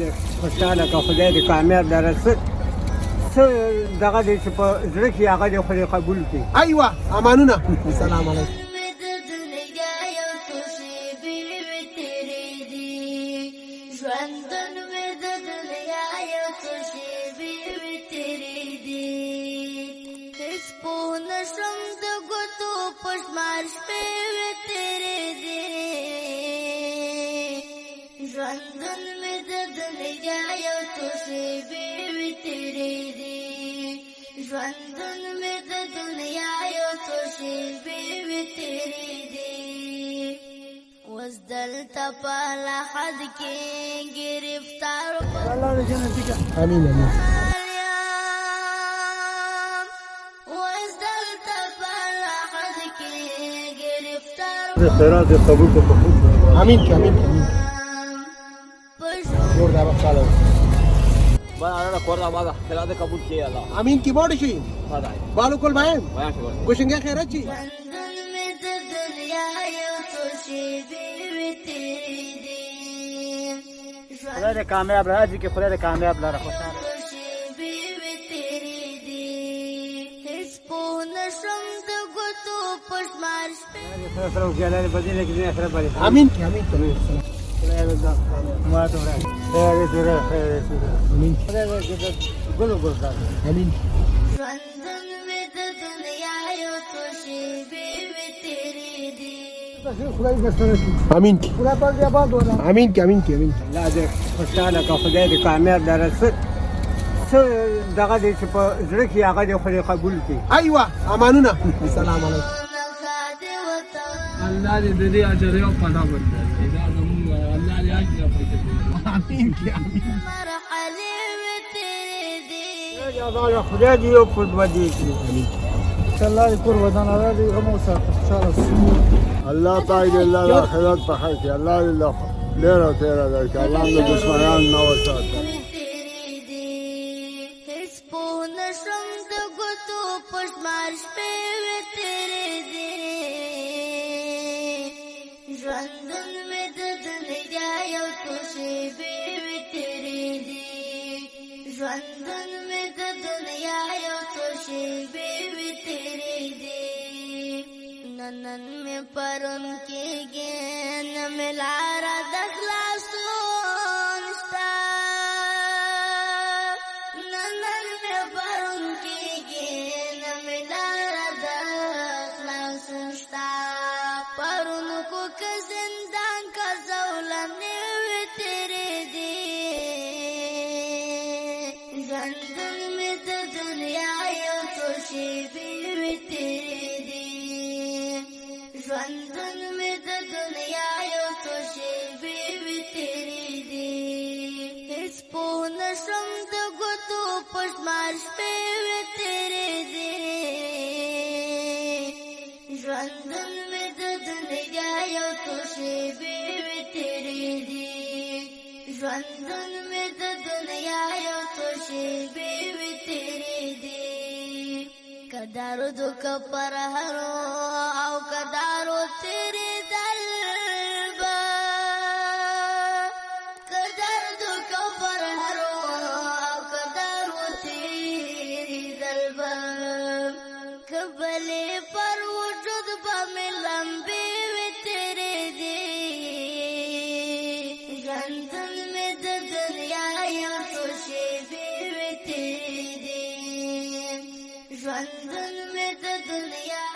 دې خوشحاله که خدای دې کامیاب لره څه دغه دی چې په زړه کې هغه دې خدای قبول کړي. ایوه امانونه. السلام علیکم. ژوندون مې د دنیا یو څو شېبې وي تېرې دي ژوندون مې د دنیا یو څو شېبې وي تېرې دي اوس دلته په لحد کې ګرفتار الله دې جنتي کړي. امين امين. اوس دلته په لحد کې ګرفتار خیرات دې قبول کړه. امين امين امين. جوړ دا بخاله بنا کوردا بابا خیرات قبول کړي الله. امين کی بوډ شي خدای بالو کول بایم بیان شي ګوشنګ خیرات شي. ژوندون مې د دنیا یو څو شېبې وي تېرې دي خدای دې کامیاب راځي کې خدای دې کامیاب لره خوشاله. شېبې وي تېرې دي هېڅ پوه نه شم د ګوتو په شمار شپې سره سره وکړه بدینه کې نه سره بلی. امين کی امين کی ما ته راځي. خیر دې امين خدای دې ګلو ګلزار. امين. ژوندون مې د دنیا یو څو شېبې وي تېرې دي خدای دې سره امين کی خدای په دې آباد وره. امين کی امين کی امين. الله دې خوشاله که خدای دې کامیاب لره څه دغه دی چې په زړه کې هغه دې خدای قبول کړي. ایوه امانونه. السلام علیکم. الله دې د دې اجر یو پتا ورکړي دا زموږ الله دې اجر پکې. امين کی امين. مرحلې وي تېرې دي یا خدای دې یو په ودی کړي. الله دې کور ودان الله دې هم وساتي خوشاله الله پاک دې الله د آخرت په خیر کې الله دې ډېر او تېره درکړي. الله د دشمنان نه وساتي. تېرې دي هېڅ پوه نه شم د ګوتو په شمار شپې وي تېرې دي ژوندون مې د دنیا یو څو شېبې وي تېرې دي ژوندون مې د دنیا یو څو شېبې وي تېرې دي نن مې پرون کېږي نه مې لاره د خلاصون شته نن مې پرون کېږي نه مې لاره د خلاصون شته پرون کو که زندان کا زولنې وي تېرې دي ژوندون مې د دنیا یو څو شېبې وي تېرې دي ژوندون مې د دنیا یو څو شېبې وي تېرې دي هېڅ پوه نه شم د ګوتو په شمار شپې وي تېرې دي ژوندون مې د دنیا یو څو شېبې وي تېرې دي ژوندون مې د دنیا یو څو شېبې وي تېرې دي که درد که پر هرو او که دارو تېرېدل به که درد که پر هرو او که دارو تېرېدل به که بلې پر وجود به مې لمبې وي تېرې دي ژوندون مې د دنیا یو څو شېبې وي تېرې دي ژوندون مې د دنیا